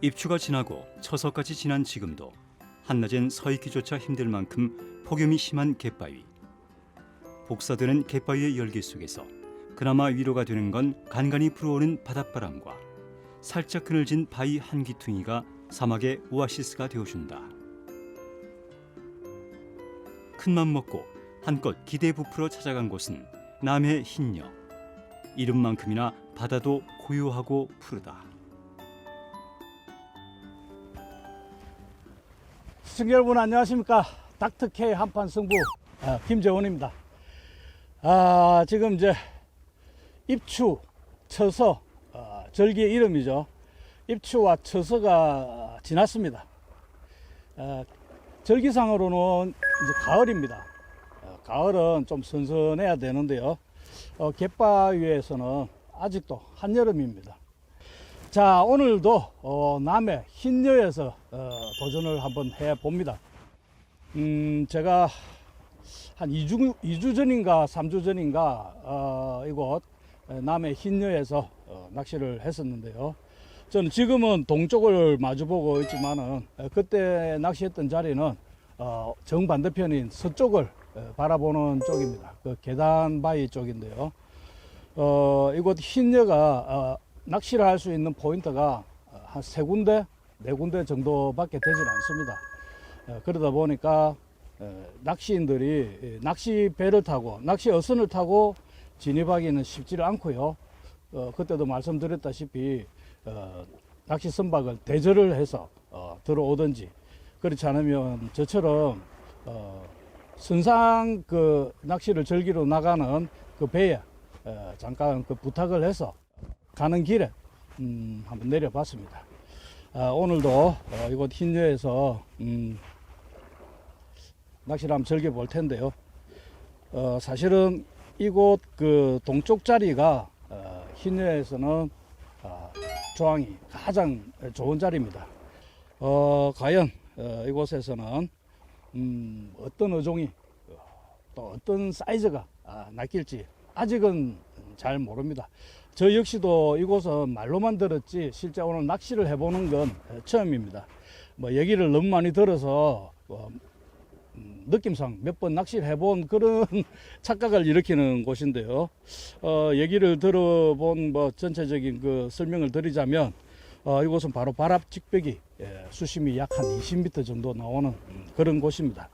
입추가 지나고 처서까지 지난 지금도 한낮엔 서 있기조차 힘들 만큼 폭염이 심한 갯바위. 복사되는 갯바위의 열기 속에서 그나마 위로가 되는 건 간간히 불어오는 바닷바람과 살짝 그늘진 바위 한 기퉁이가 사막의 오아시스가 되어준다. 큰맘 먹고 한껏 기대 부풀어 찾아간 곳은 남해 흰녀. 이름만큼이나 바다도 고요하고 푸르다. 시청자 여러분 안녕하십니까. 닥터K 한판 승부 김재원입니다. 지금 이제 입추, 처서, 절기의 이름이죠. 입추와 처서가 지났습니다. 절기상으로는 이제 가을입니다. 가을은 좀 선선해야 되는데요. 갯바위에서는 아직도 한여름입니다. 자, 오늘도 남해 흰녀에서 도전을 한번 해봅니다. 제가 한 2주 전인가 3주 전인가 이곳 남해 흰녀에서 낚시를 했었는데요. 저는 지금은 동쪽을 마주보고 있지만은 그때 낚시했던 자리는 정반대편인 서쪽을 바라보는 쪽입니다. 그 계단 바위 쪽인데요. 이곳 흰녀가 낚시를 할 수 있는 포인트가 한 3군데, 4군데 정도밖에 되질 않습니다. 그러다 보니까 낚시인들이 낚시 배를 타고, 낚시 어선을 타고 진입하기는 쉽지를 않고요. 그때도 말씀드렸다시피 낚시 선박을 대절을 해서 들어오든지, 그렇지 않으면 저처럼 선상 그 낚시를 즐기러 나가는 그 배에 잠깐 그 부탁을 해서 가는 길에 한번 내려봤습니다. 오늘도 이곳 흰녀에서 낚시를 한번 즐겨볼 텐데요. 사실은 이곳 그 동쪽 자리가 흰녀에서는 조항이 가장 좋은 자리입니다. 과연 이곳에서는 어떤 어종이 또 어떤 사이즈가 낚일지 아직은 잘 모릅니다. 저 역시도 이곳은 말로만 들었지 실제 오늘 낚시를 해보는 건 처음입니다. 뭐 얘기를 너무 많이 들어서 느낌상 몇 번 낚시를 해본 그런 착각을 일으키는 곳인데요. 얘기를 들어본 뭐 전체적인 그 설명을 드리자면 이곳은 바로 바랍 직벽이 수심이 약 한 20m 정도 나오는 그런 곳입니다.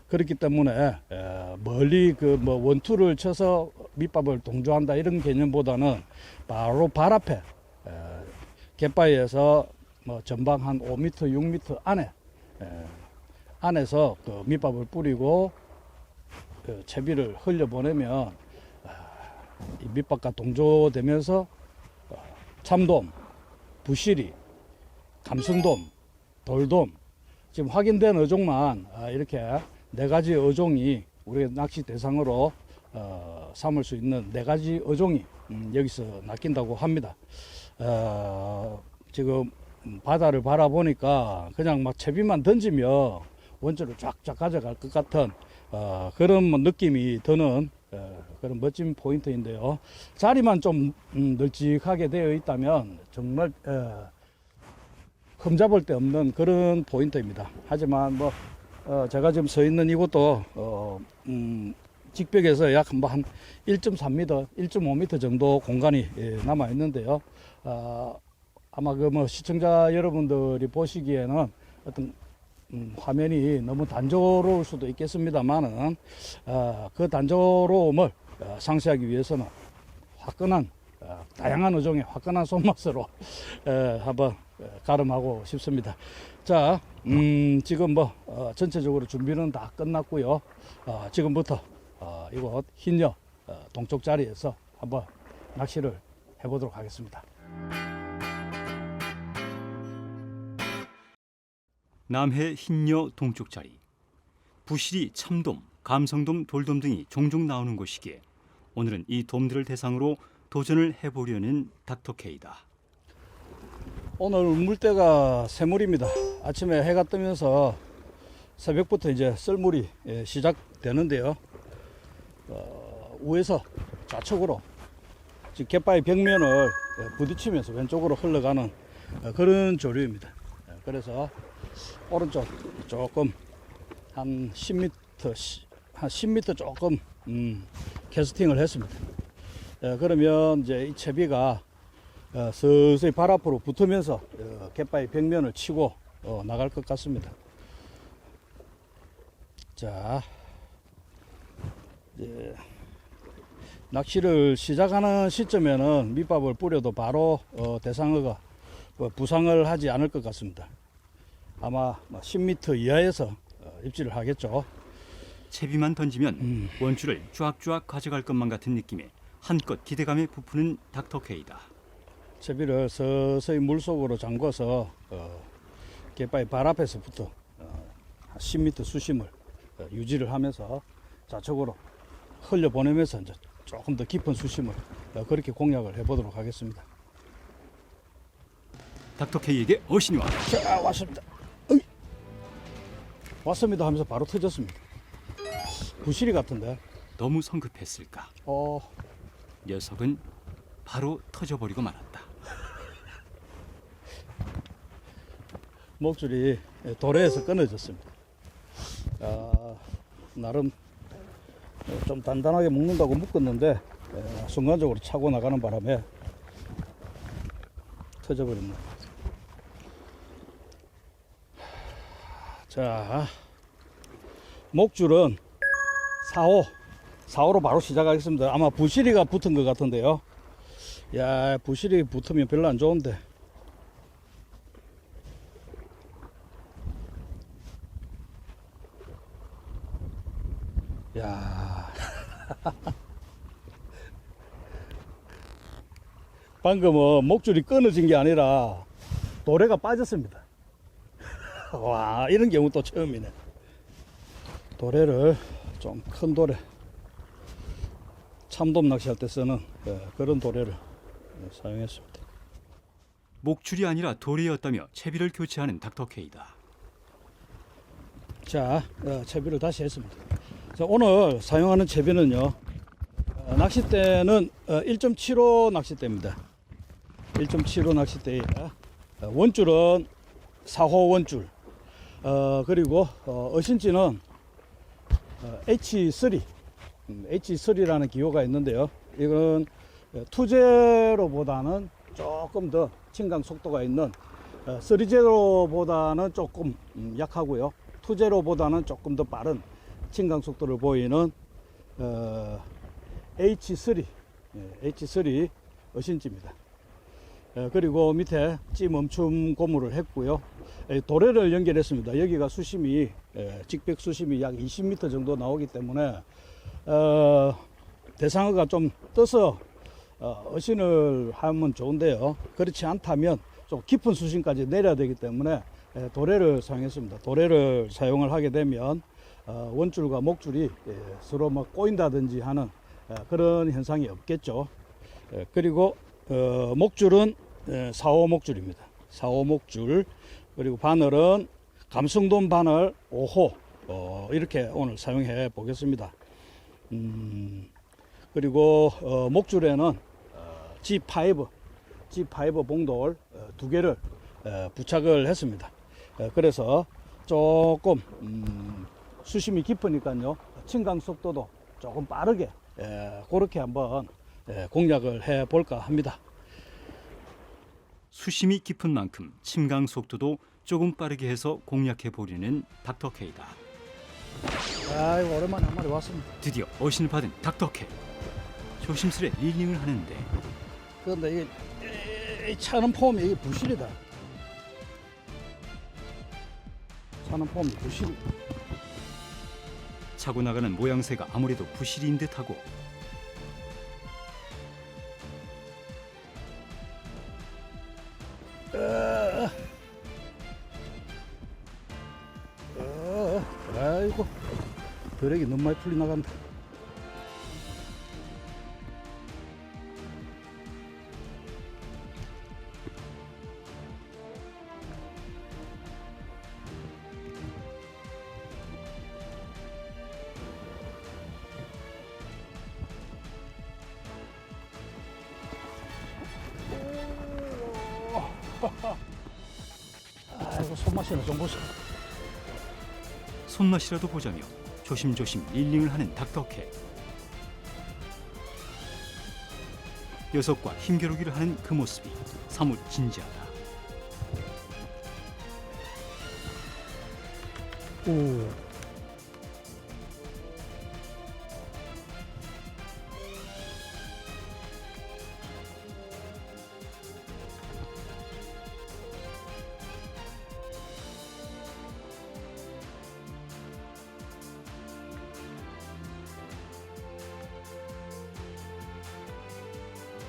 그렇기 때문에 멀리 그 뭐 원투를 쳐서 밑밥을 동조한다 이런 개념보다는 바로 발 앞에 갯바위에서 뭐 전방 한 5m, 6m 안에서 그 밑밥을 뿌리고 그 채비를 흘려보내면 이 밑밥과 동조되면서 참돔, 부시리, 감성돔, 돌돔 지금 확인된 어종만 이렇게 4가지 어종이 우리가 낚시 대상으로 삼을 수 있는 4가지 어종이 여기서 낚인다고 합니다. 지금 바다를 바라보니까 그냥 막 채비만 던지며 원줄을 쫙쫙 가져갈 것 같은 그런 느낌이 드는 그런 멋진 포인트인데요. 자리만 좀 널찍하게 되어 있다면 정말 흠잡을 데 없는 그런 포인트입니다. 하지만 뭐 제가 지금 서 있는 이곳도 직벽에서 약 한 1.3m, 1.5m 정도 공간이 남아 있는데요. 아마 그 뭐 시청자 여러분들이 보시기에는 어떤 화면이 너무 단조로울 수도 있겠습니다만은 그 단조로움을 상쇄하기 위해서는 화끈한 다양한 어종의 화끈한 손맛으로 한번 가름하고 싶습니다. 자, 지금 뭐 전체적으로 준비는 다 끝났고요. 지금부터 이곳 흰녀 동쪽 자리에서 한번 낚시를 해보도록 하겠습니다. 남해 흰녀 동쪽 자리. 부시리, 참돔, 감성돔, 돌돔 등이 종종 나오는 곳이기에 오늘은 이 돔들을 대상으로 도전을 해보려는 닥터K다. 오늘 물때가 새물입니다. 아침에 해가 뜨면서 새벽부터 이제 썰물이 시작되는데요. 우에서 좌측으로 지금 갯바위 벽면을 부딪히면서 왼쪽으로 흘러가는 그런 조류입니다. 그래서 오른쪽 조금 한 10m, 한 10m 조금 캐스팅을 했습니다. 그러면 이제 이 채비가 서서히 발 앞으로 붙으면서 갯바위 벽면을 치고 나갈 것 같습니다. 자, 이제 낚시를 시작하는 시점에는 밑밥을 뿌려도 바로 대상어가 부상을 하지 않을 것 같습니다. 아마 10m 이하에서 입질을 하겠죠. 채비만 던지면 원줄을 쫙쫙 가져갈 것만 같은 느낌에 한껏 기대감에 부푸는 닥터케이다. 채비를 서서히 물속으로 잠궈서 갯바위 발 앞에서부터 10m 수심을 유지를 하면서 좌측으로 흘려보내면서 이제 조금 더 깊은 수심을 그렇게 공략을 해보도록 하겠습니다. 닥터케이에게 어신이 와. 자, 왔습니다. 어이. 왔습니다 하면서 바로 터졌습니다. 부시리 같은데. 너무 성급했을까? 녀석은 바로 터져버리고 말았다. 목줄이 도래에서 끊어졌습니다. 나름 좀 단단하게 묶는다고 묶었는데 순간적으로 차고 나가는 바람에 터져버립니다. 자, 목줄은 4호, 로 바로 시작하겠습니다. 아마 부시리가 붙은 것 같은데요. 야, 부시리 붙으면 별로 안 좋은데. 야. 방금은 목줄이 끊어진 게 아니라 도래가 빠졌습니다. 와, 이런 경우 또 처음이네. 도래를 좀 큰 도래, 참돔 낚시할 때 쓰는 그런 도래를 사용했습니다. 목줄이 아니라 돌이었다며 채비를 교체하는 닥터케이다. 자, 채비를 다시 했습니다. 자, 오늘 사용하는 채비는요, 낚싯대는 1.75 낚싯대입니다. 1.75 낚싯대에 원줄은 4호 원줄, 그리고 어신지는 H3, H3라는 기호가 있는데요. 이건 투제로보다는 조금 더 진강 속도가 있는 3제로보다는 조금 약하고요. 투제로보다는 조금 더 빠른 진강 속도를 보이는 H3, H3 어신지입니다. 그리고 밑에 찌 멈춤 고무를 했고요. 도래를 연결했습니다. 여기가 수심이 직벽 수심이 약 20m 정도 나오기 때문에 대상어가 좀 떠서 어신을 하면 좋은데요. 그렇지 않다면 좀 깊은 수심까지 내려야 되기 때문에 도래를 사용했습니다. 도래를 사용을 하게 되면 원줄과 목줄이 서로 막 꼬인다든지 하는 그런 현상이 없겠죠. 그리고 목줄은 4호 목줄입니다. 4호 목줄, 그리고 바늘은 감성돔 바늘 5호 이렇게 오늘 사용해 보겠습니다. 그리고 목줄에는 G5 봉돌 2개를 부착을 했습니다. 그래서 조금 수심이 깊으니까요, 진강 속도도 조금 빠르게 그렇게 한번 공략을 해 볼까 합니다. 수심이 깊은 만큼 침강 속도도 조금 빠르게 해서 공략해 보려는 닥터케이다. 아이고, 오랜만에 한 마리 왔습니다. 드디어 어신을 받은 닥터케이. 조심스레 릴링을 하는데 그런데 이 차는 폼이 이게 부실이다. 차는 폼이 부실. 차고 나가는 모양새가 아무래도 부실인 듯하고 아이고, 드랙이 너무 많이 풀리 나간다. 손맛이나 좀 보세요. 손맛이라도 보자며 조심조심 릴링을 하는 닥터케. 녀석과 힘겨루기를 하는 그 모습이 사뭇 진지하다. 오.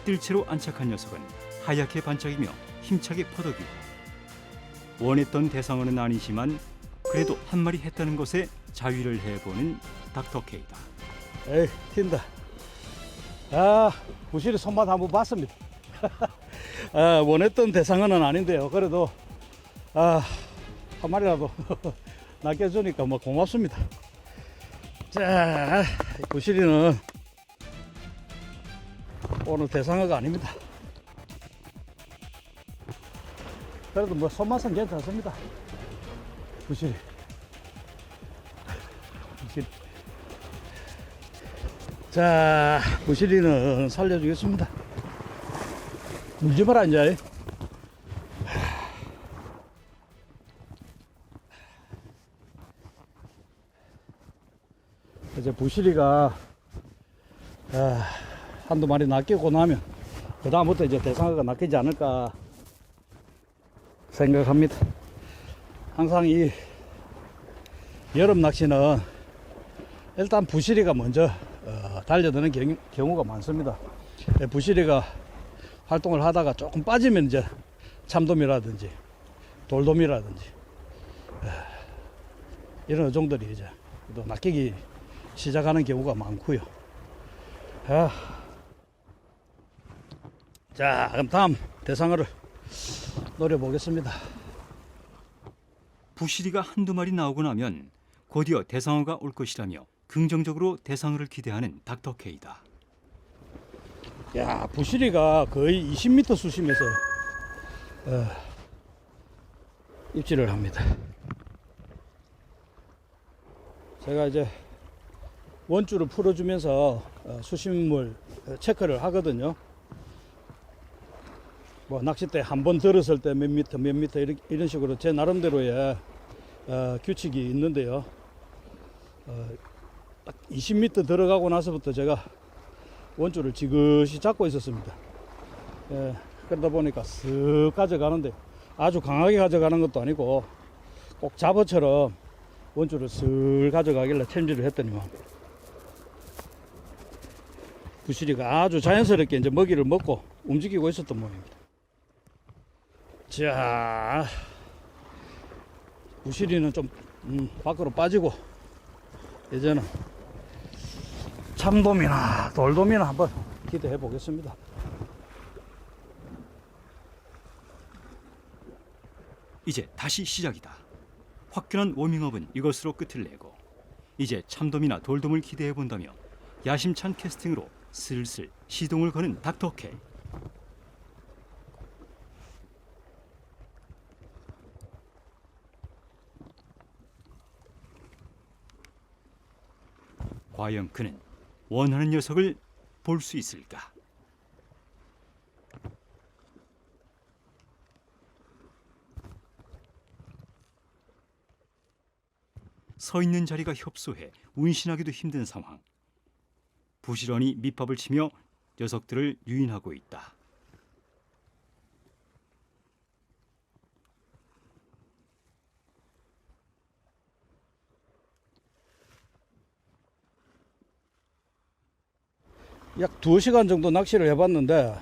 뜰채로 안착한 녀석은 하얗게 반짝이며 힘차게 퍼덕이고, 원했던 대상어는 아니지만 그래도 한 마리 했다는 것에 자위를 해보는 닥터케이다. 에이, 튄다. 아, 부실이 손맛 한번 봤습니다. 아, 원했던 대상어는 아닌데요. 그래도 한 마리라도 낚여주니까 뭐 고맙습니다. 자, 부실이는 오늘 대상어가 아닙니다. 그래도 뭐 손맛은 괜찮습니다. 부실이. 자, 부실이는 살려주겠습니다. 물지 마라 이제. 이제 부실이가 한두 마리 낚이고 나면 그 다음부터 이제 대상어가 낚이지 않을까 생각합니다. 항상 이 여름 낚시는 일단 부실이가 먼저 달려드는 경우가 많습니다. 부실이가 활동을 하다가 조금 빠지면 이제 참돔이라든지 돌돔이라든지 이런 어종들이 이제 또 낚이기 시작하는 경우가 많고요. 자, 그럼 다음 대상어를 노려보겠습니다. 부시리가 한두 마리 나오고 나면 곧이어 대상어가 올 것이라며 긍정적으로 대상어를 기대하는 닥터케이다. 야, 부시리가 거의 20m 수심에서 입질을 합니다. 제가 이제 원줄을 풀어주면서 수심물 체크를 하거든요. 뭐 낚싯대 한 번 들었을 때 몇 미터 이런 식으로 제 나름대로의 규칙이 있는데요. 딱 20m 들어가고 나서부터 제가 원줄을 지그시 잡고 있었습니다. 그러다 보니까 쓱 가져가는데 아주 강하게 가져가는 것도 아니고 꼭 잡어처럼 원줄을 쓱 가져가길래 챔질을 했더니만 부시리가 아주 자연스럽게 이제 먹이를 먹고 움직이고 있었던 모양입니다. 자, 부시리는 좀 밖으로 빠지고 이제는 참돔이나 돌돔이나 한번 기대해 보겠습니다. 이제 다시 시작이다. 화끈한 워밍업은 이것으로 끝을 내고 이제 참돔이나 돌돔을 기대해 본다며 야심찬 캐스팅으로 슬슬 시동을 거는 닥터케. 과연 그는 원하는 녀석을 볼 수 있을까? 서 있는 자리가 협소해 운신하기도 힘든 상황. 부지런히 밑밥을 치며 녀석들을 유인하고 있다. 약 2시간 정도 낚시를 해봤는데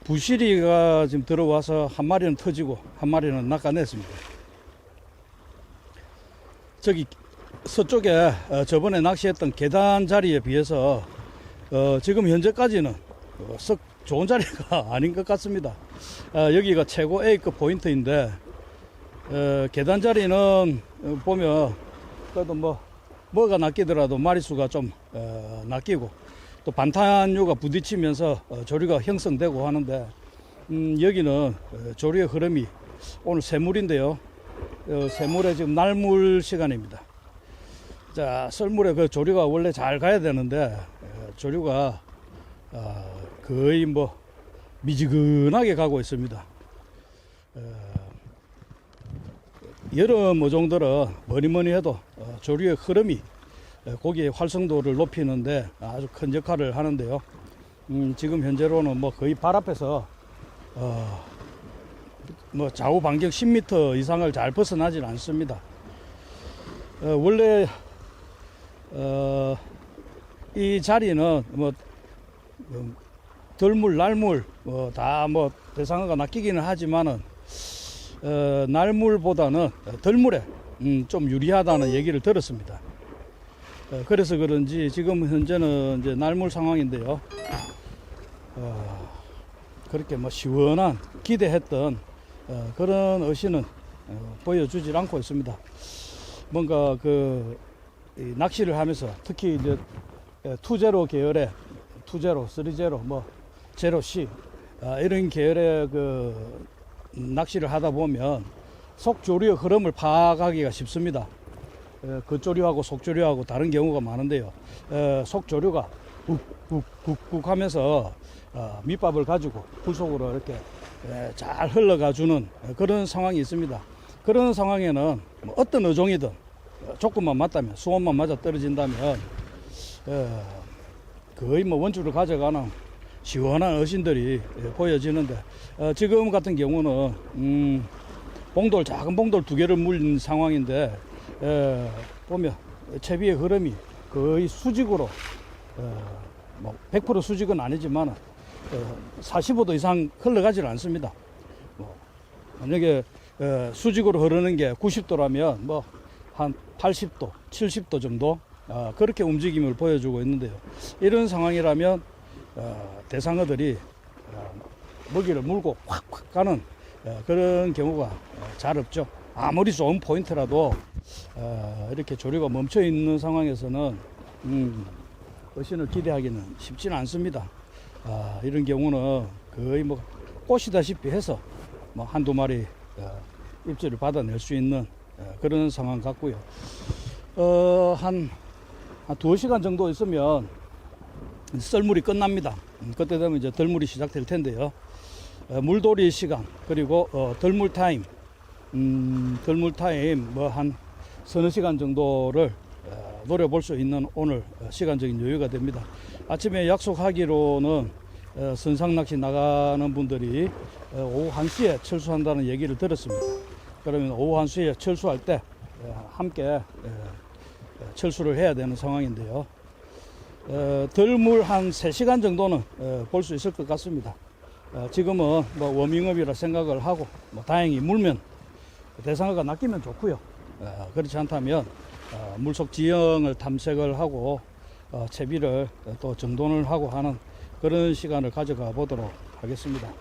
부시리가 지금 들어와서 한 마리는 터지고 한 마리는 낚아냈습니다. 저기 서쪽에 저번에 낚시했던 계단 자리에 비해서 지금 현재까지는 썩 좋은 자리가 아닌 것 같습니다. 여기가 최고 A급 포인트인데 계단 자리는 보면 그래도 뭐가 낚이더라도 마리수가 좀 낚이고 또 반탄류가 부딪히면서 조류가 형성되고 하는데 여기는 조류의 흐름이 오늘 새물인데요. 새물에 지금 날물 시간입니다. 자, 썰물에 그 조류가 원래 잘 가야 되는데 조류가 거의 뭐 미지근하게 가고 있습니다. 여름 어종들은 뭐니뭐니 해도 조류의 흐름이 고기의 활성도를 높이는데 아주 큰 역할을 하는데요. 지금 현재로는 뭐 거의 발 앞에서 뭐 좌우 반경 10m 이상을 잘 벗어나질 않습니다. 원래 이 자리는 뭐 덜물, 날물 다 뭐 대상어가 낚이기는 하지만은 날물보다는 덜물에 좀 유리하다는 얘기를 들었습니다. 그래서 그런지 지금 현재는 이제 날물 상황인데요. 그렇게 뭐 시원한 기대했던 그런 어신은 보여주질 않고 있습니다. 뭔가 그 낚시를 하면서 특히 이제 투제로 계열의 투제로, 쓰리제로, 뭐 제로C 이런 계열의 그 낚시를 하다 보면 속조류의 흐름을 파악하기가 쉽습니다. 겉조류하고 속조류하고 다른 경우가 많은데요. 속조류가 꾹꾹꾹꾹 하면서 밑밥을 가지고 불 속으로 이렇게 잘 흘러가 주는 그런 상황이 있습니다. 그런 상황에는 뭐 어떤 어종이든 조건만 맞다면, 수온만 맞아 떨어진다면 거의 뭐 원줄을 가져가는 시원한 어신들이 보여지는데 지금 같은 경우는 봉돌, 작은 봉돌 2개를 물린 상황인데 보면 채비의 흐름이 거의 수직으로 뭐 100% 수직은 아니지만 45도 이상 흘러가질 않습니다. 뭐 만약에 수직으로 흐르는 게 90도라면 뭐 한 80도, 70도 정도 그렇게 움직임을 보여주고 있는데요. 이런 상황이라면 대상어들이 먹이를 물고 확확 가는 그런 경우가 잘 없죠. 아무리 좋은 포인트라도 이렇게 조류가 멈춰 있는 상황에서는 어신을 기대하기는 쉽지는 않습니다. 이런 경우는 거의 뭐 꼬시다시피 해서 뭐 한두 마리 입질을 받아낼 수 있는 그런 상황 같고요. 한 2시간 정도 있으면 썰물이 끝납니다. 그때 되면 이제 덜물이 시작될 텐데요. 물돌이 시간, 그리고 덜물 타임, 뭐 한 서너 시간 정도를 노려볼 수 있는 오늘 시간적인 여유가 됩니다. 아침에 약속하기로는 선상낚시 나가는 분들이 오후 1시에 철수한다는 얘기를 들었습니다. 그러면 오후 1시에 철수할 때 함께 철수를 해야 되는 상황인데요. 덜물 한 3시간 정도는 볼 수 있을 것 같습니다. 지금은 뭐 워밍업이라 생각을 하고 뭐 다행히 물면 대상어가 낚이면 좋고요. 그렇지 않다면 물속 지형을 탐색을 하고 채비를 또 정돈을 하고 하는 그런 시간을 가져가 보도록 하겠습니다.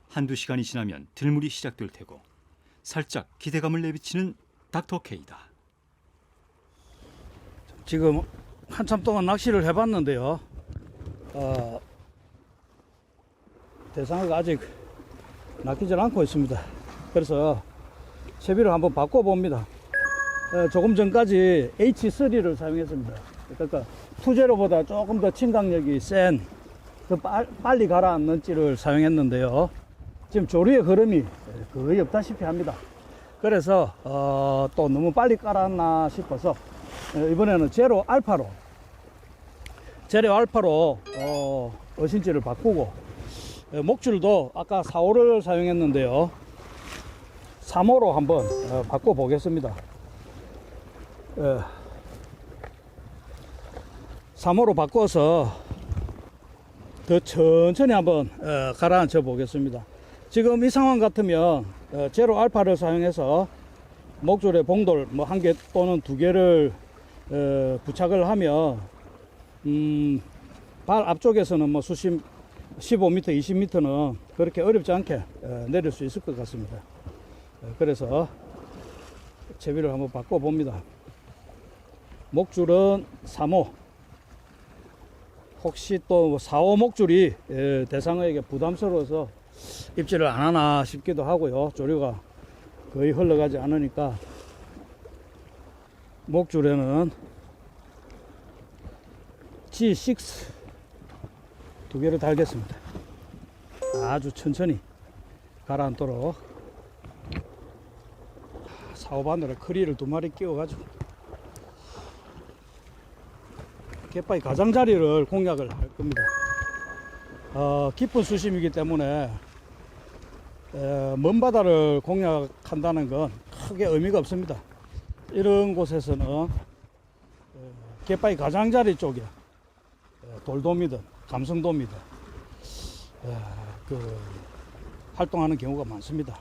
한두 시간이 지나면 들물이 시작될 테고 살짝 기대감을 내비치는 닥터 K다. 지금 한참 동안 낚시를 해봤는데요. 대상어가 아직 낚이질 않고 있습니다. 그래서 채비를 한번 바꿔봅니다. 조금 전까지 H3를 사용했습니다. 그러니까 투제로보다 조금 더 침강력이 센 더 빨리 가라앉는 찌를 사용했는데요. 지금 조류의 흐름이 거의 없다시피 합니다. 그래서 또 너무 빨리 깔았나 싶어서 이번에는 제로 알파로 어신지를 바꾸고 목줄도 아까 4호를 사용했는데요. 3호로 한번 바꿔 보겠습니다. 3호로 바꿔서 더 천천히 한번 가라앉혀 보겠습니다. 지금 이 상황 같으면 제로 알파를 사용해서 목줄에 봉돌 뭐 1개 또는 2개를 부착을 하면 발 앞쪽에서는 뭐 수심 15m, 20m는 그렇게 어렵지 않게 내릴 수 있을 것 같습니다. 그래서 채비를 한번 바꿔 봅니다. 목줄은 3호. 혹시 또 4호 목줄이 대상어에게 부담스러워서 입질을 안 하나 싶기도 하고요. 조류가 거의 흘러가지 않으니까 목줄에는 G6 두 개를 달겠습니다. 아주 천천히 가라앉도록 사오바늘에 크리를 두 마리 끼워가지고 갯바위 가장자리를 공략을 할 겁니다. 깊은 수심이기 때문에 먼 바다를 공략한다는 건 크게 의미가 없습니다. 이런 곳에서는 갯바위 가장자리 쪽에 돌돔이든 감성돔이든 활동하는 경우가 많습니다.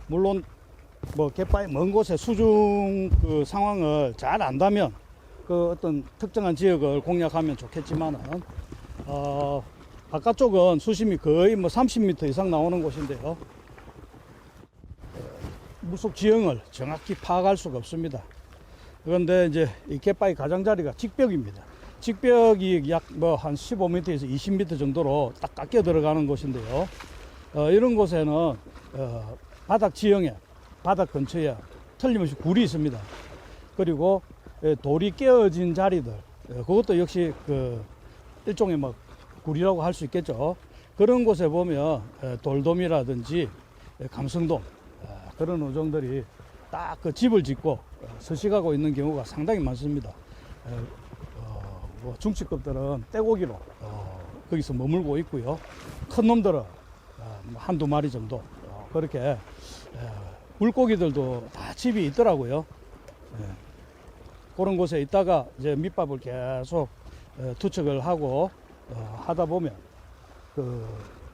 물론 뭐 갯바위 먼 곳의 수중 그 상황을 잘 안다면 그 어떤 특정한 지역을 공략하면 좋겠지만은 바깥쪽은 수심이 거의 뭐 30m 이상 나오는 곳인데요. 물속 지형을 정확히 파악할 수가 없습니다. 그런데 이제 이 갯바위 가장자리가 직벽입니다. 직벽이 약 뭐 한 15m에서 20m 정도로 딱 깎여 들어가는 곳인데요. 이런 곳에는 바닥 지형에 바닥 근처에 틀림없이 굴이 있습니다. 그리고 돌이 깨어진 자리들, 그것도 역시 그 일종의 뭐 굴이라고 할 수 있겠죠. 그런 곳에 보면 돌돔이라든지 감성돔 그런 어종들이 딱 그 집을 짓고 서식하고 있는 경우가 상당히 많습니다. 뭐 중치급들은 떼고기로 거기서 머물고 있고요. 큰 놈들은 한두 마리 정도 그렇게 물고기들도 다 집이 있더라고요. 그런 곳에 있다가 이제 밑밥을 계속 투척을 하고 하다 보면 그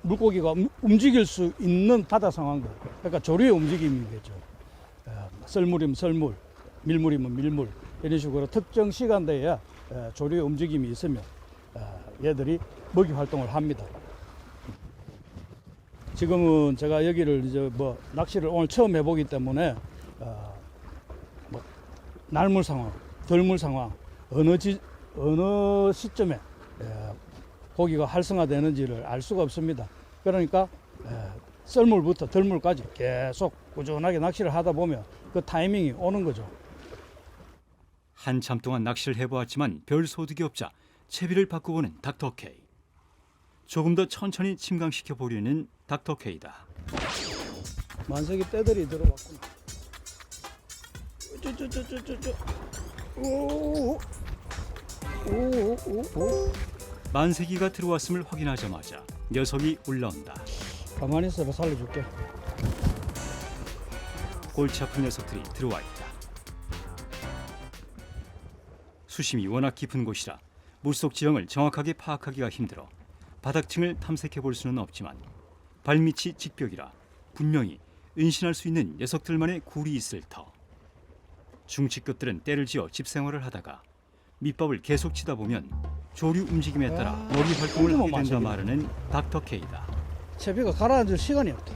물고기가 움직일 수 있는 바다 상황들, 그러니까 조류의 움직임이겠죠. 썰물이면 썰물, 밀물이면 밀물, 이런 식으로 특정 시간대에 조류의 움직임이 있으면 얘들이 먹이 활동을 합니다. 지금은 제가 여기를 이제 뭐 낚시를 오늘 처음 해보기 때문에 뭐 날물 상황, 덜물 상황, 어느 시점에 고기가 활성화되는지를 알 수가 없습니다. 그러니까 썰물부터 덜물까지 계속 꾸준하게 낚시를 하다 보면 그 타이밍이 오는 거죠. 한참 동안 낚시를 해보았지만 별 소득이 없자 채비를 바꾸고는 닥터케이. 조금 더 천천히 침강시켜 보려는 닥터케이다. 만세기 떼들이 들어왔구나. 오. 만세기가 들어왔음을 확인하자마자 녀석이 올라온다. 가만히 있어봐, 살려줄게. 골치 아픈 녀석들이 들어와 있다. 수심이 워낙 깊은 곳이라 물속 지형을 정확하게 파악하기가 힘들어 바닥층을 탐색해 볼 수는 없지만 발밑이 직벽이라 분명히 은신할 수 있는 녀석들만의 굴이 있을 터. 중치급들은 때를 지어 집생활을 하다가 밑밥을 계속 치다 보면 조류 움직임에 따라 먹이 활동을 하게 된다 말하는 닥터케이다. 채비가 가라앉을 시간이 없다.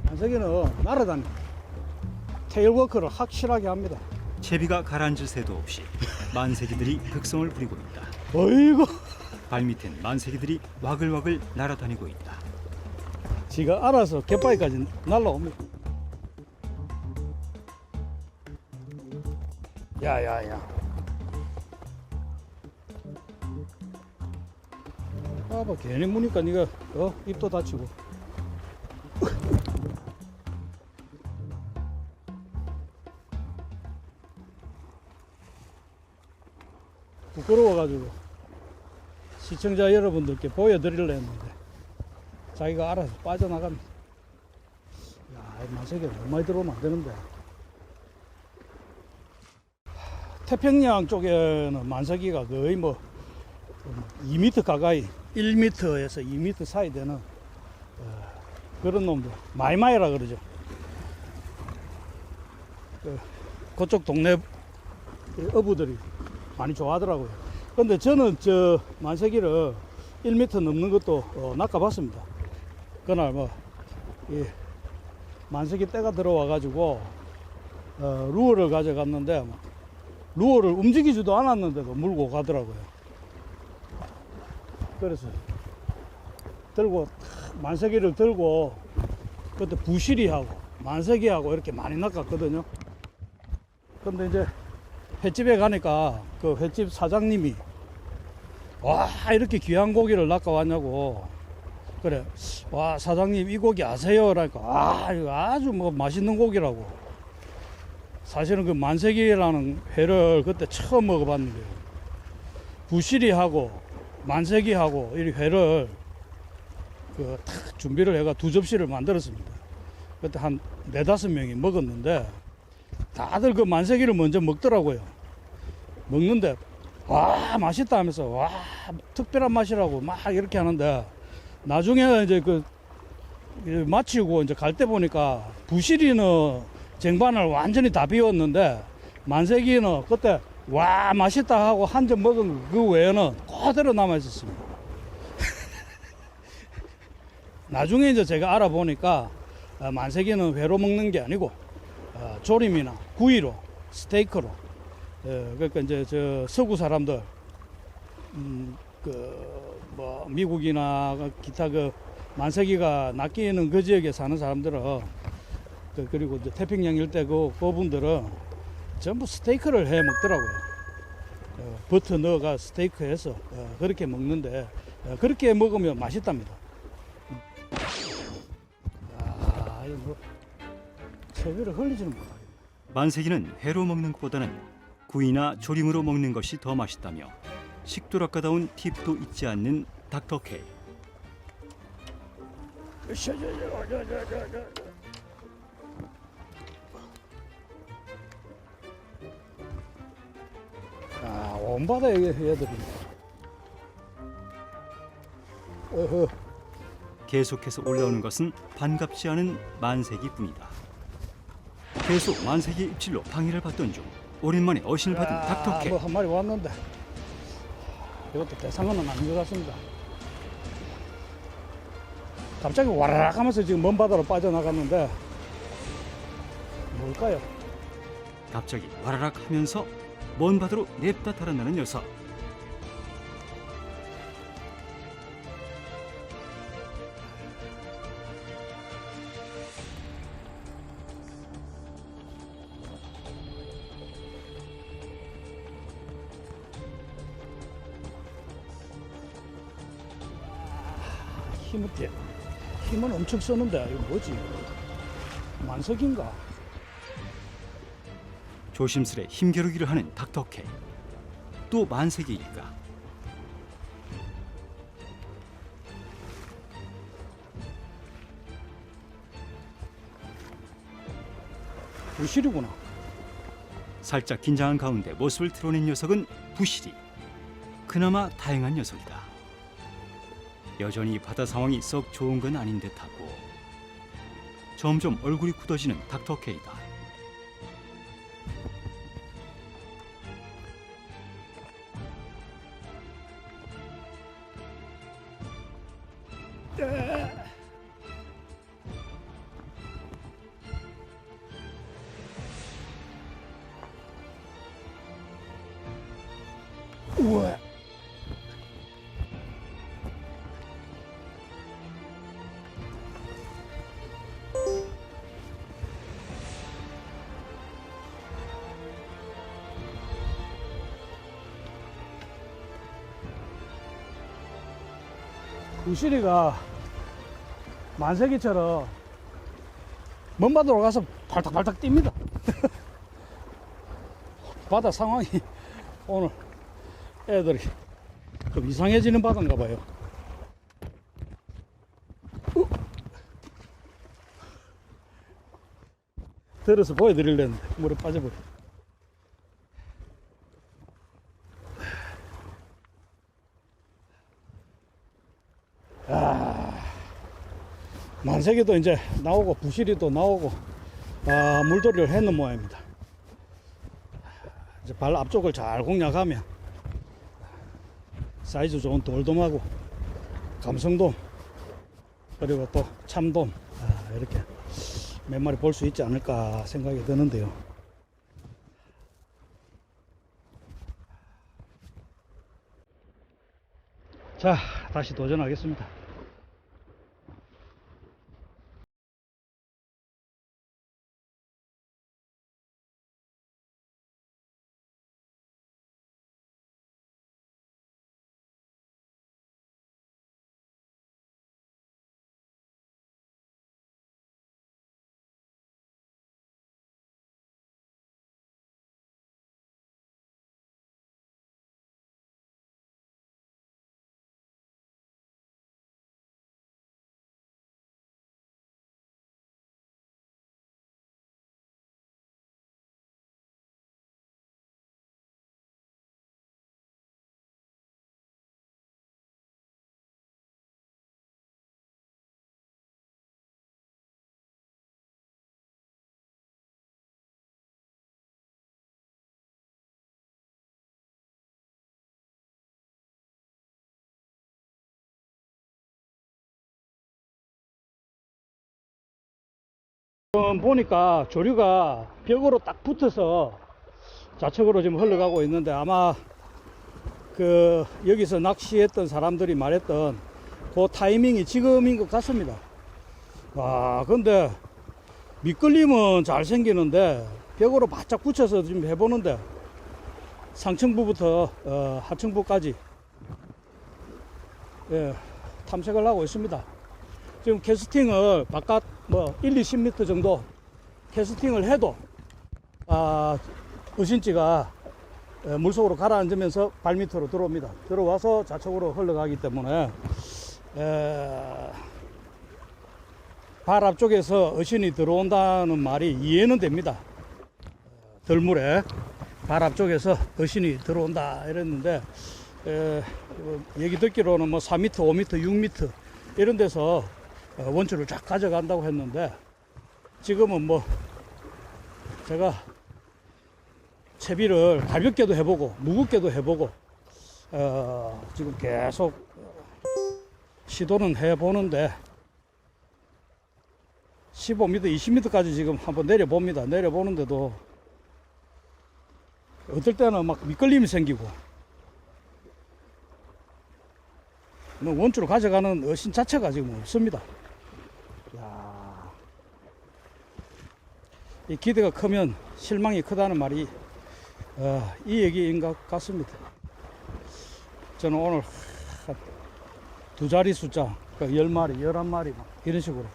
만세기는 날아다니 테일워크를 확실하게 합니다. 채비가 가라앉을 새도 없이 만세기들이 극성을 부리고 있다. 어이구, 발밑엔 만세기들이 와글와글 날아다니고 있다. 지가 알아서 갯바위까지 날라옵니다. 야야야. 봐봐, 괜히 무니까 니가 입도 다치고. 부끄러워가지고 시청자 여러분들께 보여드리려 했는데 자기가 알아서 빠져나갑니다. 야, 이 만세기 너무 많이 들어오면 안 되는데. 태평양 쪽에는 만세기가 거의 뭐 2m 가까이 1m에서 2m 사이 되는 그런 놈들 마이마이라 그러죠. 그쪽 동네 어부들이 많이 좋아하더라고요. 근데 저는 저 만세기를 1m 넘는 것도 낚아봤습니다. 그날 뭐 만세기 때가 들어와 가지고 루어를 가져갔는데 루어를 움직이지도 않았는데도 물고 가더라고요. 그래서 들고 만세기를 들고 그때 부시리하고 만세기하고 이렇게 많이 낚았거든요. 근데 이제 횟집에 가니까 그 횟집 사장님이 와 이렇게 귀한 고기를 낚아왔냐고. 그래 와 사장님 이 고기 아세요? 그러니까 아 이거 아주 뭐 맛있는 고기라고. 사실은 그 만세기라는 회를 그때 처음 먹어봤는데요. 부시리하고 만세기하고 이 회를 그 탁 준비를 해가 2접시를 만들었습니다. 그때 한 4-5명이 먹었는데 다들 그 만세기를 먼저 먹더라고요. 먹는데 와 맛있다 하면서 와 특별한 맛이라고 막 이렇게 하는데 나중에 이제 그 마치고 이제 갈 때 보니까 부시리는 쟁반을 완전히 다 비웠는데 만세기는 그때 와 맛있다 하고 한 점 먹은 그 외에는 그대로 남아 있었습니다. 나중에 이제 제가 알아보니까 만세기는 회로 먹는 게 아니고 조림이나 구이로 스테이크로 그러니까 이제 저 서구 사람들 그 뭐 미국이나 기타 그 만세기가 낚이는 그 지역에 사는 사람들은 그리고 이제 태평양 일대 그분들은 전부 스테이크를 해 먹더라고요. 버터 넣어가 스테이크 해서 그렇게 먹는데 그렇게 먹으면 맛있답니다. 이거 뭐 채비를 흘리지는 못하겠네. 만세기는 회로 먹는 것보다는 구이나 조림으로 먹는 것이 더 맛있다며 식도락가다운 팁도 잊지 않는 닥터 K. 온 바다에 얘들이. 어허. 계속해서 올라오는 것은 반갑지 않은 만세기뿐이다. 계속 만세기 입질로 방해를 받던 중 오랜만에 어신을 받은 닥터 K. 뭐 한 마리 왔는데 이것도 대상어는 아닌 것 같습니다. 갑자기 와라락 하면서 지금 먼 바다로 빠져나갔는데 뭘까요? 갑자기 와라락 하면서 먼 바다로 냅다 달아나는 녀석. 힘은 엄청 쓰는데 이거 뭐지? 만석인가? 조심스레 힘겨루기를 하는 닥터 K. 또 만세기일까? 부실이구나. 살짝 긴장한 가운데 모습을 드러낸 녀석은 부시리. 그나마 다행한 녀석이다. 여전히 바다 상황이 썩 좋은 건 아닌 듯하고 점점 얼굴이 굳어지는 닥터 K다. 우와. 부시리가 만세기처럼 먼 바다로 가서 발탁발탁 뜁니다. 바다 상황이 오늘 애들이 좀 이상해지는 바다인가 봐요. 들어서 보여드리려는데 물에 빠져버려. 만세기도 이제 나오고 부시리도 나오고 물놀이를 했는 모양입니다. 이제 발 앞쪽을 잘 공략하면 사이즈 좋은 돌돔하고 감성돔 그리고 또 참돔 이렇게 몇 마리 볼 수 있지 않을까 생각이 드는데요. 자, 다시 도전하겠습니다. 지금 보니까 조류가 벽으로 딱 붙어서 좌측으로 지금 흘러가고 있는데, 아마 그 여기서 낚시했던 사람들이 말했던 그 타이밍이 지금인 것 같습니다. 와, 근데 미끌림은 잘 생기는데 벽으로 바짝 붙여서 지금 해보는데 상층부부터 하층부까지 탐색을 하고 있습니다. 지금 캐스팅을 바깥 1, 20m 정도 캐스팅을 해도 어신지가 물속으로 가라앉으면서 발밑으로 들어옵니다. 들어와서 좌측으로 흘러가기 때문에 발 앞쪽에서 어신이 들어온다는 말이 이해는 됩니다. 들물에 발 앞쪽에서 어신이 들어온다 이랬는데, 얘기 듣기로는 4m, 5m, 6m 이런 데서 원줄을 쫙 가져간다고 했는데, 지금은 제가 채비를 가볍게도 해보고 무겁게도 해보고 지금 계속 시도는 해보는데 15m, 20m까지 지금 한번 내려봅니다. 내려보는데도 어떨 때는 막 미끌림이 생기고, 원줄을 가져가는 어신 자체가 지금 없습니다. 야, 이 기대가 크면 실망이 크다는 말이 이 얘기인 것 같습니다. 저는 오늘 두 자리 숫자, 10마리, 11마리 이런 식으로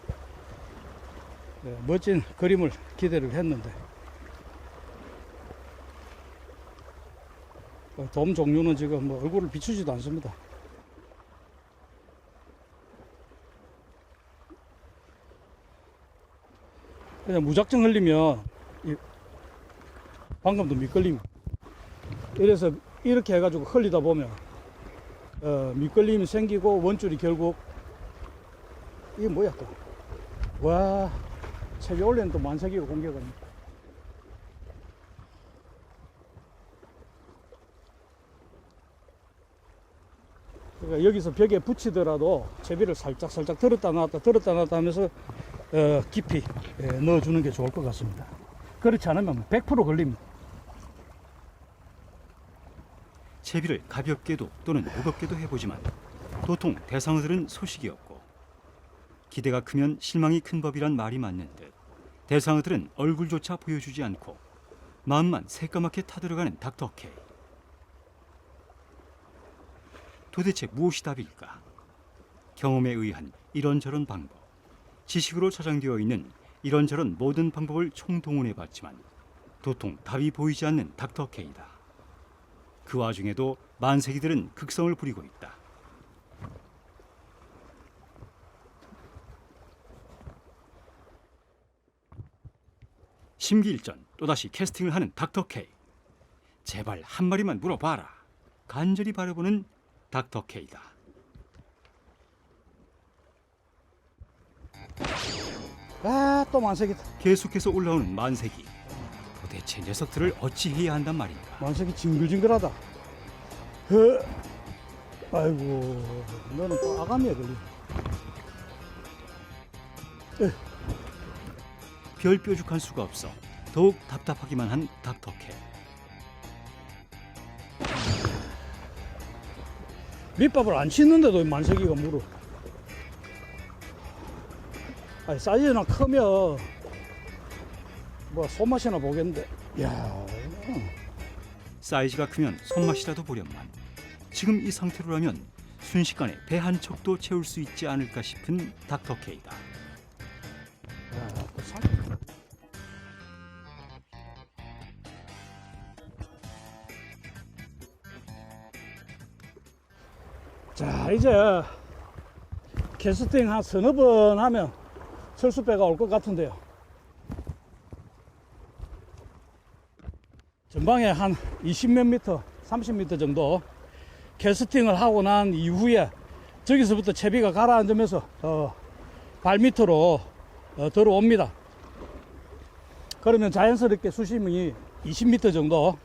멋진 그림을 기대를 했는데, 돔 종류는 지금 얼굴을 비추지도 않습니다. 그냥 무작정 흘리면 방금도 미끌림, 이래서 이렇게 해가지고 흘리다 보면 미끌림이 생기고 원줄이 결국 이게 뭐야 또, 와, 채비 올리는 또 만세기가 공격합니다. 그러니까 여기서 벽에 붙이더라도 채비를 살짝 들었다 놨다 하면서 깊이 넣어주는 게 좋을 것 같습니다. 그렇지 않으면 100% 걸립니다. 채비를 가볍게도 또는 무겁게도 해보지만 도통 대상어들은 소식이 없고, 기대가 크면 실망이 큰 법이란 말이 맞는 듯 대상어들은 얼굴조차 보여주지 않고 마음만 새까맣게 타들어가는 닥터 K. 도대체 무엇이 답일까? 경험에 의한 이런저런 방법, 지식으로 저장되어 있는 이런저런 모든 방법을 총동원해봤지만 도통 답이 보이지 않는 닥터 K다. 그 와중에도 만세기들은 극성을 부리고 있다. 심기일전 또다시 캐스팅을 하는 닥터 K. 제발 한 마리만 물어봐라. 간절히 바라보는 닥터 K다. 또 만세기다. 계속해서 올라오는 만세기. 도대체 녀석들을 어찌해야 한단 말인가? 만세기 징글징글하다. 아이고, 너는 또 아가미에 걸려. 별 뾰족한 수가 없어 더욱 답답하기만 한 닥터 K. 밑밥을 안 치는데도 만세기가 물어. 아니, 사이즈나 크면 뭐 손맛이나 보겠는데, 야, 사이즈가 크면 손맛이라도 보련만. 지금 이 상태로라면 순식간에 배 한 척도 채울 수 있지 않을까 싶은 닥터케이다. 그 상... 자, 이제 캐스팅 한 서너 번 하면 철수배가 올 것 같은데요. 전방에 한 20몇 미터, 30m 정도 캐스팅을 하고 난 이후에 저기서부터 채비가 가라앉으면서 발밑으로 들어옵니다. 그러면 자연스럽게 수심이 20m 정도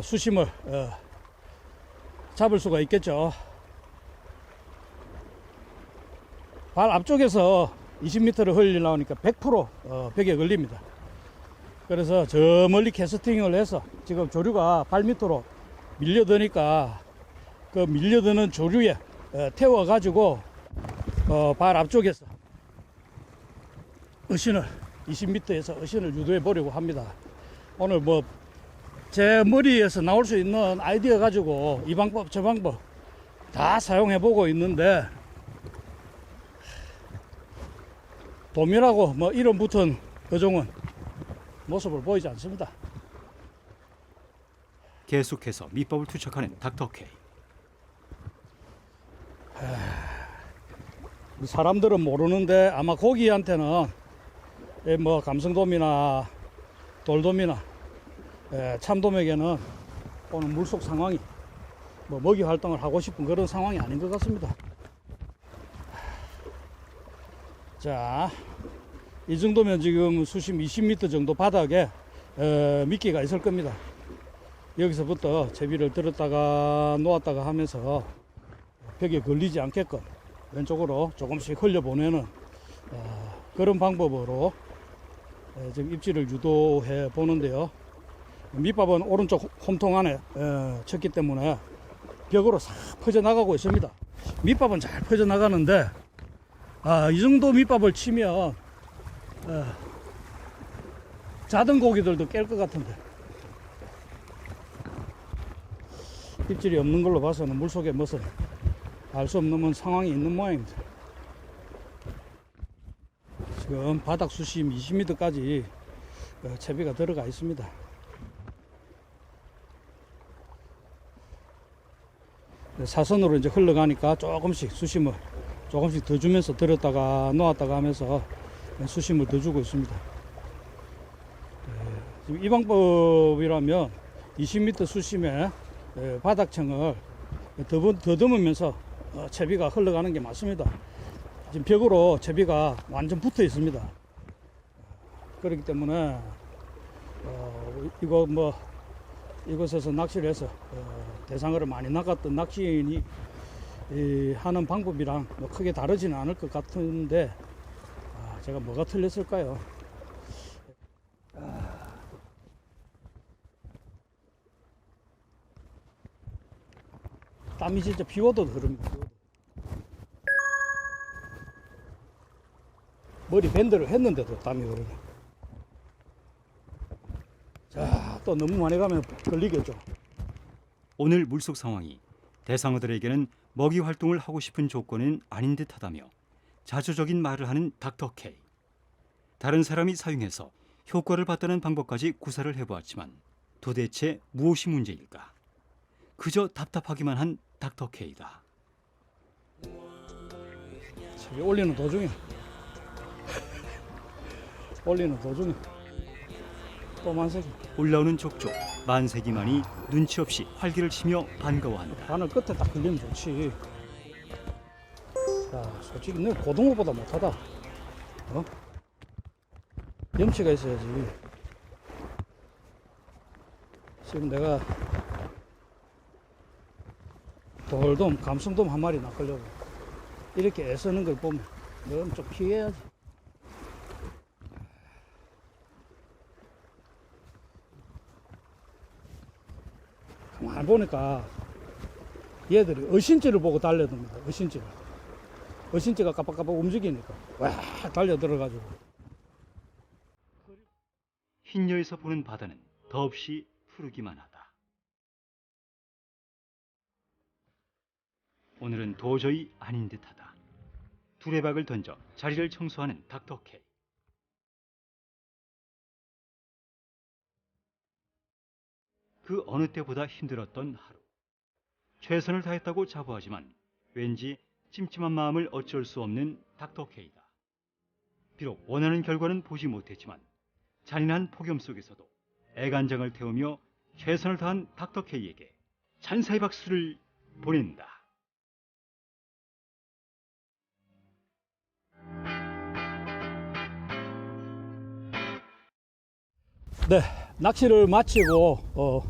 수심을 잡을 수가 있겠죠. 발 앞쪽에서 20m를 흘리려니까 100% 벽에 걸립니다. 그래서 저 멀리 캐스팅을 해서 지금 조류가 발 밑으로 밀려드니까 그 밀려드는 조류에 태워가지고 발 앞쪽에서 어신을 20m에서 어신을 유도해 보려고 합니다. 오늘 뭐 제 머리에서 나올 수 있는 아이디어 가지고 이 방법 저 방법 다 사용해 보고 있는데 도미라고 뭐 이름 붙은 어종은 모습을 보이지 않습니다. 계속해서 밑밥을 투척하는 닥터케이. 사람들은 모르는데 아마 고기한테는 뭐 감성돔이나 돌돔이나 참돔에게는 오늘 물속 상황이 뭐 먹이 활동을 하고 싶은 그런 상황이 아닌 것 같습니다. 자, 이 정도면 지금 수심 20m 정도 바닥에 미끼가 있을 겁니다. 여기서부터 제비를 들었다가 놓았다가 하면서 벽에 걸리지 않게끔 왼쪽으로 조금씩 흘려보내는 그런 방법으로 지금 입질을 유도해 보는데요. 밑밥은 오른쪽 홈통 안에 쳤기 때문에 벽으로 싹 퍼져나가고 있습니다. 밑밥은 잘 퍼져나가는데 이 정도 밑밥을 치면 자던 고기들도 깰 것 같은데 입질이 없는 걸로 봐서는 물속에 무슨 알 수 없는 상황이 있는 모양입니다. 지금 바닥 수심 20m까지 채비가 들어가 있습니다. 사선으로 이제 흘러가니까 조금씩 수심을 조금씩 더 주면서 들었다가 놓았다가 하면서 수심을 더 주고 있습니다. 지금 이 방법이라면 20m 수심에 바닥층을 더듬으면서 채비가 흘러가는 게 맞습니다. 지금 벽으로 채비가 완전 붙어 있습니다. 그렇기 때문에 이곳에서 낚시를 해서 대상어를 많이 낚았던 낚시인이 하는 방법이랑 뭐 크게 다르지는 않을 것 같은데 제가 뭐가 틀렸을까요? 땀이 진짜 비워도 흐릅니다. 머리 밴드를 했는데도 땀이 흐르네. 자, 또 너무 많이 가면 걸리겠죠. 오늘 물속 상황이 대상어들에게는 먹이 활동을 하고 싶은 조건은 아닌 듯하다며 자조적인 말을 하는 닥터케이. 다른 사람이 사용해서 효과를 봤다는 방법까지 구사를 해보았지만 도대체 무엇이 문제일까? 그저 답답하기만 한 닥터케이다. 올리는 도중에 또 만세기 올라오는 족족 만세기만이 눈치 없이 활기를 치며 반가워한다. 바늘 끝에 딱 걸리면 좋지. 자, 솔직히 너 고등어보다 못하다. 염치가 있어야지. 지금 내가 돌돔, 감성돔 한 마리 낚으려고 이렇게 애쓰는 걸 보면 넌 좀 피해야지. 가만히 보니까 얘들이 어신지를 보고 달려듭니다. 어신지가 깜빡깜빡 움직이니까 와 달려들어가지고. 흰여에서 보는 바다는 더없이 푸르기만 하다. 오늘은 도저히 아닌 듯하다. 두레박을 던져 자리를 청소하는 닥터 K. 그 어느 때보다 힘들었던 하루. 최선을 다했다고 자부하지만 왠지 찜찜한 마음을 어쩔 수 없는 닥터 K다. 비록 원하는 결과는 보지 못했지만 잔인한 폭염 속에서도 애간장을 태우며 최선을 다한 닥터 K에게 찬사의 박수를 보낸다. 네, 낚시를 마치고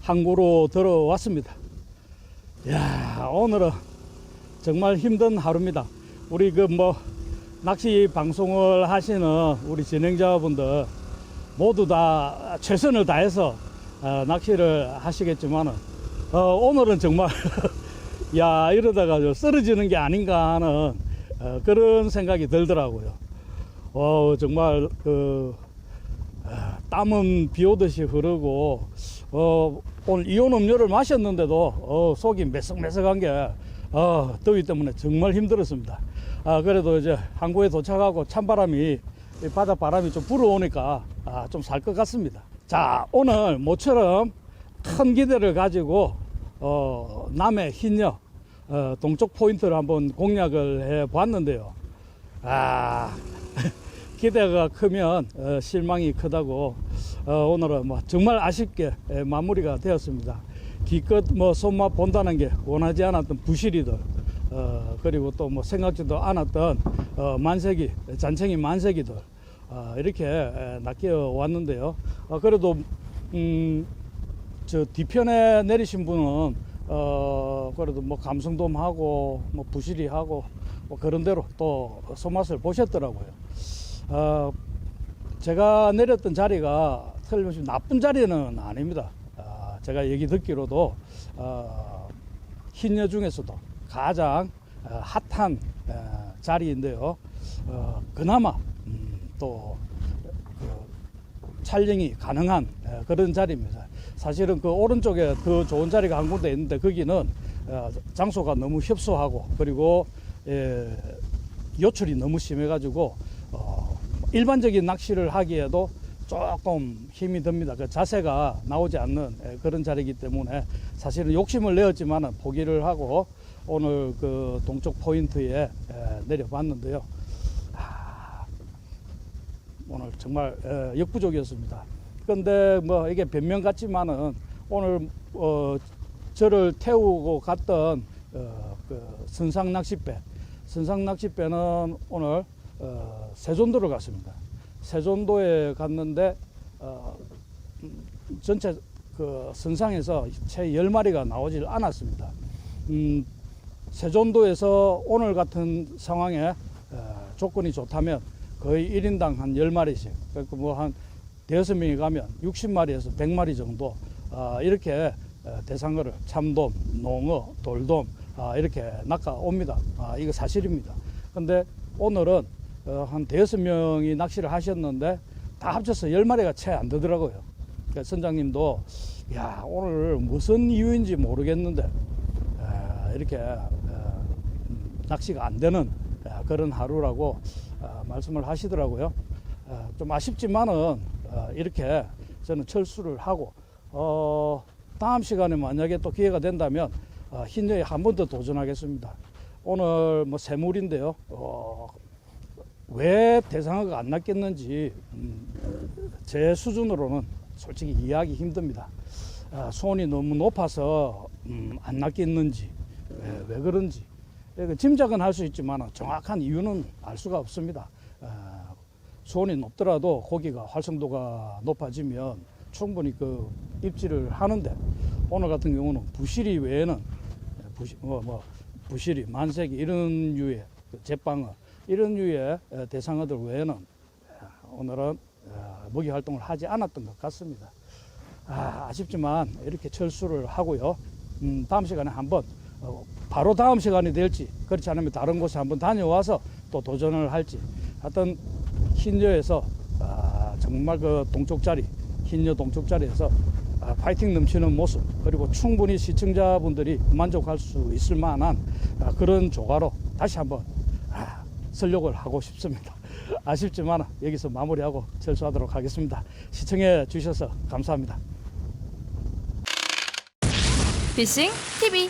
항구로 들어왔습니다. 이야, 오늘은 정말 힘든 하루입니다. 우리 낚시 방송을 하시는 우리 진행자분들 모두 다 최선을 다해서 낚시를 하시겠지만 오늘은 정말 야, 이러다가 쓰러지는 게 아닌가 하는 그런 생각이 들더라고요. 정말 땀은 비 오듯이 흐르고 오늘 이온 음료를 마셨는데도 속이 메석메석한 게 더위 때문에 정말 힘들었습니다. 그래도 이제 항구에 도착하고 찬바람이 바닷바람이 좀 불어오니까 좀 살 것 같습니다. 자, 오늘 모처럼 큰 기대를 가지고 남해 흰여 동쪽 포인트를 한번 공략을 해 봤는데요. 기대가 크면 실망이 크다고 오늘은 정말 아쉽게 마무리가 되었습니다. 기껏 손맛 본다는 게 원하지 않았던 부시리들 그리고 또 생각지도 않았던 만세기 잔챙이 만세기들 이렇게 낚여 왔는데요. 그래도 저 뒤편에 내리신 분은 그래도 감성돔하고 부시리하고 그런 대로 또 손맛을 보셨더라고요. 제가 내렸던 자리가 틀림없이 나쁜 자리는 아닙니다. 제가 얘기 듣기로도 흰여 중에서도 가장 핫한 자리인데요. 그나마 또 촬영이 가능한 그런 자리입니다. 사실은 그 오른쪽에 더 좋은 자리가 한 군데 있는데 거기는 장소가 너무 협소하고 그리고 요철이 너무 심해가지고 일반적인 낚시를 하기에도 조금 힘이 듭니다. 그 자세가 나오지 않는 그런 자리이기 때문에 사실은 욕심을 내었지만 포기를 하고 오늘 그 동쪽 포인트에 내려봤는데요. 오늘 정말 역부족이었습니다. 그런데 이게 변명 같지만은 오늘 저를 태우고 갔던 그 선상 낚싯배는 오늘 세존도를 갔습니다. 세존도에 갔는데 전체 그 선상에서 채 10마리가 나오질 않았습니다. 세존도에서 오늘 같은 상황에 조건이 좋다면 거의 1인당 한 10마리씩 그러니까 한 대여섯 명이 가면 60마리에서 100마리 정도 이렇게 대상어를 참돔, 농어, 돌돔 이렇게 낚아옵니다. 이거 사실입니다. 근데 오늘은 한 대여섯 명이 낚시를 하셨는데 다 합쳐서 10마리가 채 안 되더라고요. 그러니까 선장님도 야, 오늘 무슨 이유인지 모르겠는데 이렇게 낚시가 안 되는 그런 하루라고 말씀을 하시더라고요. 좀 아쉽지만은 이렇게 저는 철수를 하고 다음 시간에 만약에 또 기회가 된다면 흰여에 한 번 더 도전하겠습니다. 오늘 새물인데요. 왜 대상어가 안 낚였는지 제 수준으로는 솔직히 이해하기 힘듭니다. 수온이 너무 높아서 안 낚였는지 왜 그런지 짐작은 할 수 있지만 정확한 이유는 알 수가 없습니다. 수온이 높더라도 고기가 활성도가 높아지면 충분히 그 입질을 하는데 오늘 같은 경우는 부시리 외에는 부시리, 만세기 이런 유의 제빵어 이런 유의 대상어들 외에는 오늘은 먹이 활동을 하지 않았던 것 같습니다. 아쉽지만 이렇게 철수를 하고요. 다음 시간에 한번 바로 다음 시간이 될지 그렇지 않으면 다른 곳에 한번 다녀와서 또 도전을 할지 하여튼 흰여에서 정말 그 동쪽자리 흰여 동쪽자리에서 파이팅 넘치는 모습 그리고 충분히 시청자분들이 만족할 수 있을 만한 그런 조가로 다시 한번 설욕을 하고 싶습니다. 아쉽지만 여기서 마무리하고 철수하도록 하겠습니다. 시청해 주셔서 감사합니다. 피싱 TV